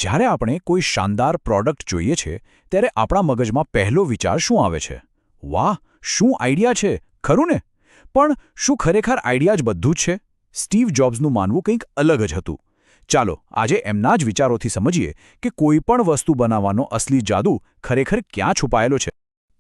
જ્યારે આપણે કોઈ શાનદાર પ્રોડક્ટ જોઈએ છે ત્યારે આપણા મગજમાં પહેલો વિચાર શું આવે છે? વાહ, શું આઈડિયા છે, ખરું ને? પણ શું ખરેખર આઈડિયા જ બધું જ છે? સ્ટીવ જોબ્સનું માનવું કંઈક અલગ જ હતું. ચાલો આજે એમના જ વિચારોથી સમજીએ કે કોઈ પણ વસ્તુ બનાવવાનો અસલી જાદુ ખરેખર ક્યાં છુપાયેલો છે.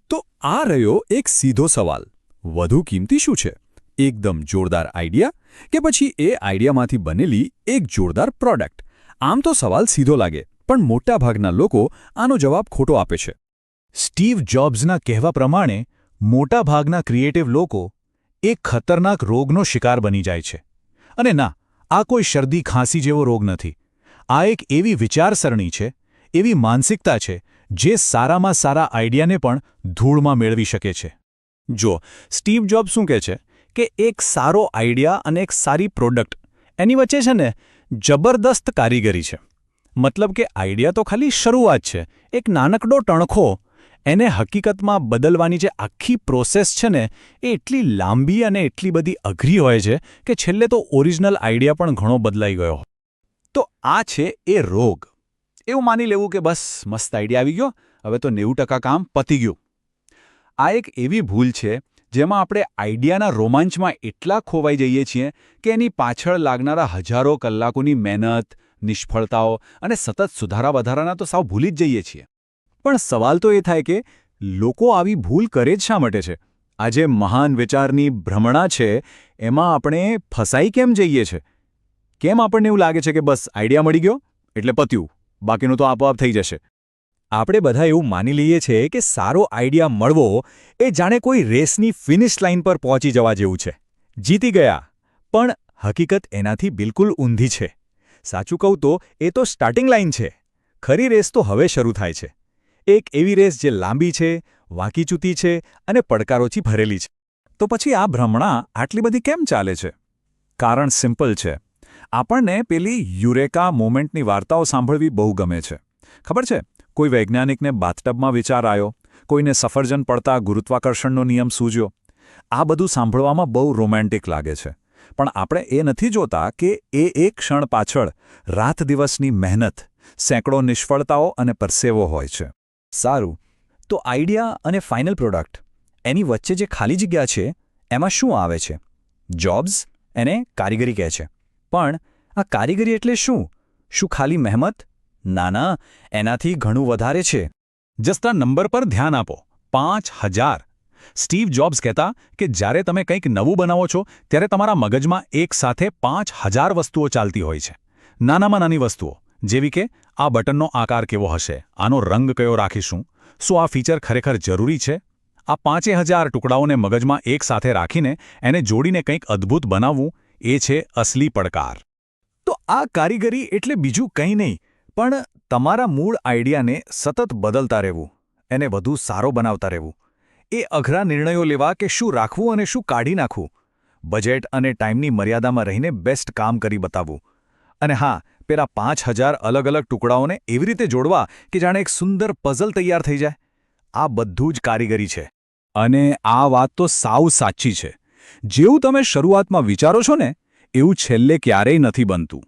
તો આ રહ્યો એક સીધો સવાલ. વધુ કિંમતી શું છે? એકદમ જોરદાર આઈડિયા કે પછી એ આઈડિયામાંથી બનેલી એક જોરદાર પ્રોડક્ટ? આમ તો સવાલ સીધો લાગે, પણ મોટાભાગના લોકો આનો જવાબ ખોટો આપે છે. સ્ટીવ જોબ્સના કહેવા પ્રમાણે મોટાભાગના ક્રિએટિવ લોકો એક ખતરનાક રોગનો શિકાર બની જાય છે. અને ના, આ કોઈ શરદી ખાંસી જેવો રોગ નથી. આ એક એવી વિચારસરણી છે, એવી માનસિકતા છે જે સારામાં સારા આઈડિયાને પણ ધૂળમાં મેળવી શકે છે. જો સ્ટીવ જોબ્સ શું કહે છે કે એક સારો આઈડિયા અને એક સારી પ્રોડક્ટ એની વચ્ચે છે ને જબરદસ્ત કારીગરી છે. મતલબ કે આઈડિયા તો ખાલી શરૂઆત છે, એક નાનકડો ટણખો. એને હકીકતમાં બદલવાની જે આખી પ્રોસેસ છે ને એ એટલી લાંબી અને એટલી બધી અઘરી હોય છે કે છેલ્લે તો ઓરિજિનલ આઈડિયા પણ ઘણો બદલાઈ ગયો. તો આ છે એ રોગ. એવું માની લેવું કે બસ મસ્ત આઈડિયા આવી ગયો, હવે તો 90% કામ પતી ગયું. આ એક એવી ભૂલ છે જેમાં આપણે આઈડિયાના રોમાંચમાં એટલા ખોવાઈ જઈએ છીએ કે એની પાછળ લાગનારા હજારો કલાકોની મહેનત, નિષ્ફળતાઓ અને સતત સુધારા વધારાના તો સાવ ભૂલી જ જઈએ છીએ. પણ સવાલ તો એ થાય કે લોકો આવી ભૂલ કરે જ શા માટે છે? આ જે મહાન વિચારની ભ્રમણા છે એમાં આપણે ફસાઈ કેમ જઈએ છે? કેમ આપણને એવું લાગે છે કે બસ આઈડિયા મળી ગયો એટલે પત્યું, બાકીનું તો આપોઆપ થઈ જશે? આપણે બધા એવું માની લઈએ છીએ કે સારો આઈડિયા મળવો એ જાણે કોઈ રેસની ફિનિશ લાઇન પર પહોંચી જવા જેવું છે. જીતી ગયા. પણ હકીકત એનાથી બિલકુલ ઊંધી છે. સાચું કહું તો એ તો સ્ટાર્ટિંગ લાઇન છે. ખરી રેસ તો હવે શરૂ થાય છે. એક એવી રેસ જે લાંબી છે, વાંકીચૂતી છે અને પડકારોથી ભરેલી છે. તો પછી આ ભ્રમણા આટલી બધી કેમ ચાલે છે? કારણ સિમ્પલ છે. આપણને પેલી યુરેકા મોમેન્ટની વાર્તાઓ સાંભળવી બહુ ગમે છે. ખબર છે, કોઈ વૈજ્ઞાનિકને બાથટબમાં વિચાર આવ્યો, કોઈને સફરજન પડતા ગુરુત્વાકર્ષણનો નિયમ સૂઝ્યો. આ બધું સાંભળવામાં બહુ રોમેન્ટિક લાગે છે. પણ આપણે એ નથી જોતા કે એ એક ક્ષણ પાછળ રાત દિવસની મહેનત, સેંકડો નિષ્ફળતાઓ અને પરસેવો હોય છે. સારું, તો આઈડિયા અને ફાઇનલ પ્રોડક્ટ એની વચ્ચે જે ખાલી જગ્યા છે એમાં શું આવે છે? જોબ્સ એને કારીગરી કહે છે. પણ આ કારીગરી એટલે શું? શું ખાલી મહેનત? ના ના, એનાથી ઘણું વધારે છે. જસ્ટ આ નંબર પર ધ્યાન આપો, 5000. સ્ટીવ જોબ્સ કહેતા કે જ્યારે તમે કંઈક નવું બનાવો છો ત્યારે તમારા મગજમાં એક સાથે 5000 વસ્તુઓ ચાલતી હોય છે. નાનામાં નાની વસ્તુઓ, જેવી કે આ બટનનો આકાર કેવો હશે, આનો રંગ કયો રાખીશું, શું આ ફીચર ખરેખર જરૂરી છે? આ 5000 ટુકડાઓને મગજમાં એક સાથે રાખીને એને જોડીને કંઈક અદ્ભુત બનાવવું, એ છે અસલી પડકાર. તો આ કારીગરી એટલે બીજું કંઈ નહીં, પણ તમારા મૂળ આઈડિયાને સતત બદલતા રહેવું, એને વધુ સારો બનાવતા રહેવું. એ અઘરા નિર્ણયો લેવા કે શું રાખવું અને શું કાઢી નાખવું. બજેટ અને ટાઈમની મર્યાદામાં રહીને બેસ્ટ કામ કરી બતાવવું. અને હા, પેલા 5000 અલગ અલગ ટુકડાઓને એવી રીતે જોડવા કે જાણે એક સુંદર પઝલ તૈયાર થઈ જાય. આ બધું જ કારીગરી છે. અને આ વાત તો સાવ સાચી છે. જેવું તમે શરૂઆતમાં વિચારો છો ને એવું છેલ્લે ક્યારેય નથી બનતું.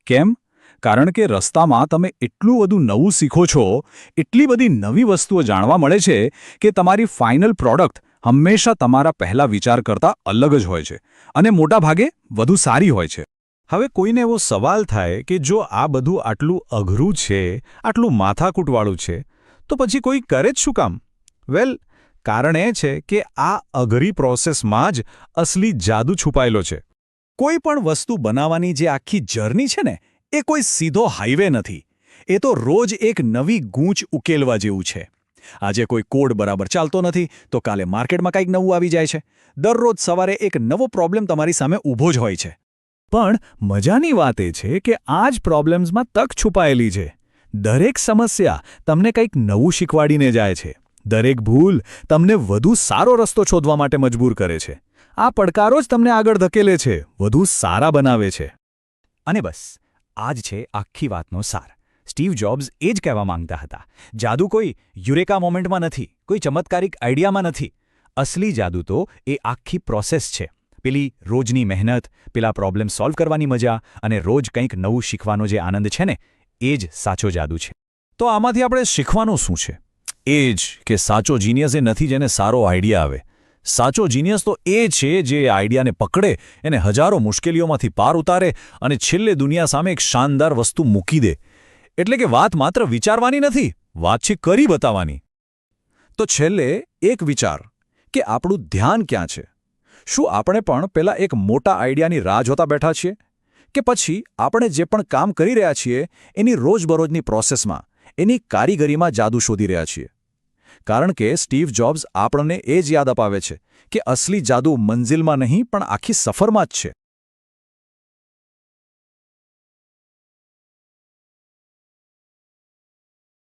કેમ? કારણ કે રસ્તામાં તમે એટલું બધું નવું શીખો છો, એટલી બધી નવી વસ્તુઓ જાણવા મળે છે કે તમારી ફાઇનલ પ્રોડક્ટ હંમેશા તમારા પહેલા વિચાર કરતાં અલગ જ હોય છે અને મોટાભાગે વધુ સારી હોય છે. હવે કોઈને એવો સવાલ થાય કે જો આ બધું આટલું અઘરું છે, આટલું માથાકૂટવાળું છે, તો પછી કોઈ કરે જ શું કામ? વેલ, કારણ એ છે કે આ અઘરી પ્રોસેસમાં જ અસલી જાદુ છુપાયેલો છે. કોઈ પણ વસ્તુ બનાવવાની જે આખી જર્ની છે ને એ કોઈ સીધો હાઈવે નથી. એ તો રોજ એક નવી ગૂંચ ઉકેલવા જેવું છે. આજે કોઈ કોડ બરાબર ચાલતો નથી તો કાલે માર્કેટમાં કંઈક નવું આવી જાય છે. દરરોજ સવારે એક નવો પ્રોબ્લેમ તમારી સામે ઊભો જ હોય છે. પણ મજાની વાત એ છે કે આ જ પ્રોબ્લેમ્સમાં તક છુપાયેલી છે. દરેક સમસ્યા તમને કંઈક નવું શીખવાડીને જાય છે. દરેક ભૂલ તમને વધુ સારો રસ્તો શોધવા માટે મજબૂર કરે છે. આ પડકારો જ તમને આગળ ધકેલે છે, વધુ સારા બનાવે છે. અને બસ આ જ છે આખી વાતનો સાર. સ્ટીવ જોબ્સ એ જ કહેવા માંગતા હતા. જાદુ કોઈ યુરેકા મોમેન્ટમાં નથી, કોઈ ચમત્કારિક આઈડિયામાં નથી. અસલી જાદુ તો એ આખી પ્રોસેસ છે. પેલી રોજની મહેનત, પેલા પ્રોબ્લેમ સોલ્વ કરવાની મજા અને રોજ કંઈક નવું શીખવાનો જે આનંદ છે ને, એ જ સાચો જાદુ છે. તો આમાંથી આપણે શીખવાનું શું છે? એ જ કે સાચો જીનિયસ એ નથી જેને સારો આઈડિયા આવે. સાચો જીનિયસ તો એ છે જે આઈડિયાને પકડે, એને હજારો મુશ્કેલીઓમાંથી પાર ઉતારે અને છેલ્લે દુનિયા સામે એક શાનદાર વસ્તુ મૂકી દે. એટલે કે વાત માત્ર વિચારવાની નથી, વાત છે કરી બતાવવાની. તો છેલ્લે એક વિચાર કે આપણું ધ્યાન ક્યાં છે? શું આપણે પણ પેલા એક મોટા આઈડિયાની રાહ જોતા બેઠા છીએ? કે પછી આપણે જે પણ કામ કરી રહ્યા છીએ એની રોજબરોજની પ્રોસેસમાં, એની કારીગરીમાં જાદુ શોધી રહ્યા છીએ? કારણ કે સ્ટીવ જોબ્સ આપણને એ જ યાદ અપાવે છે કે અસલી જાદુ મંઝિલમાં નહીં પણ આખી સફરમાં જ છે.